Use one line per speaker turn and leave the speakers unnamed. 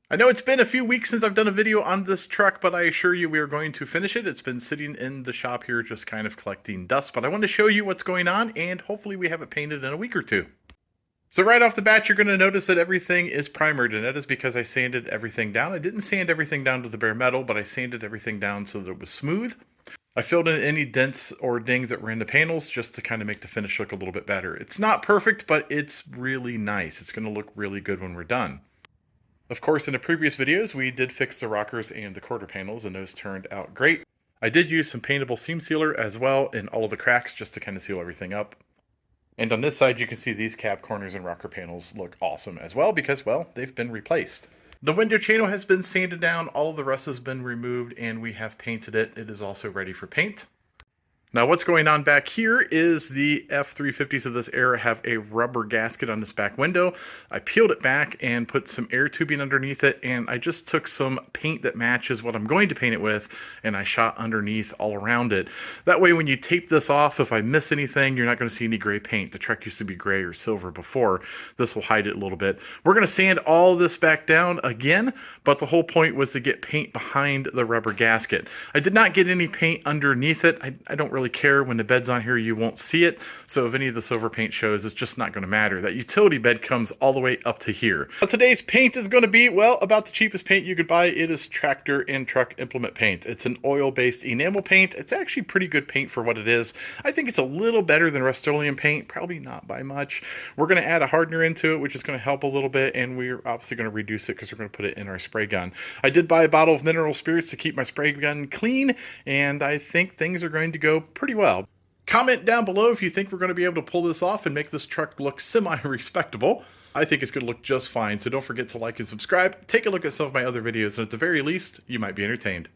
I know it's been a few weeks since I've done a video on this truck, but I assure you we are going to finish it. It's been sitting in the shop here just kind of collecting dust, but I want to show you what's going on, and hopefully we have it painted in a week or two. So right off the bat, you're going to notice that everything is primered, and that is because I sanded everything down. I didn't sand everything down to the bare metal, but I sanded everything down so that it was smooth. I filled in any dents or dings that were in the panels just to kind of make the finish look a little bit better. It's not perfect, but it's really nice. It's going to look really good when we're done. Of course, in the previous videos, we did fix the rockers and the quarter panels, and those turned out great. I did use some paintable seam sealer as well in all of the cracks just to kind of seal everything up. And on this side, you can see these cab corners and rocker panels look awesome as well because, well, they've been replaced. The window channel has been sanded down, all of the rust has been removed, and we have painted it. It is also ready for paint. Now what's going on back here is the F350s of this era have a rubber gasket on this back window. I peeled it back and put some air tubing underneath it, and I just took some paint that matches what I'm going to paint it with, and I shot underneath all around it. That way when you tape this off, if I miss anything, you're not going to see any gray paint. The truck used to be gray or silver before. This will hide it a little bit. We're going to sand all this back down again, but the whole point was to get paint behind the rubber gasket. I did not get any paint underneath it. I don't really care. When the bed's on here, you won't see it. So if any of the silver paint shows, it's just not going to matter. That utility bed comes all the way up to here. Now, today's paint is going to be, well, about the cheapest paint you could buy. It is tractor and truck implement paint. It's an oil-based enamel paint. It's actually pretty good paint for what it is. I think it's a little better than Rust-Oleum paint, probably not by much. We're going to add a hardener into it, which is going to help a little bit, and we're obviously going to reduce it because we're going to put it in our spray gun. I did buy a bottle of mineral spirits to keep my spray gun clean, and I think things are going to go pretty well. Comment down below if you think we're going to be able to pull this off and make this truck look semi-respectable. I think it's going to look just fine, so don't forget to like and subscribe. Take a look at some of my other videos, and at the very least, you might be entertained.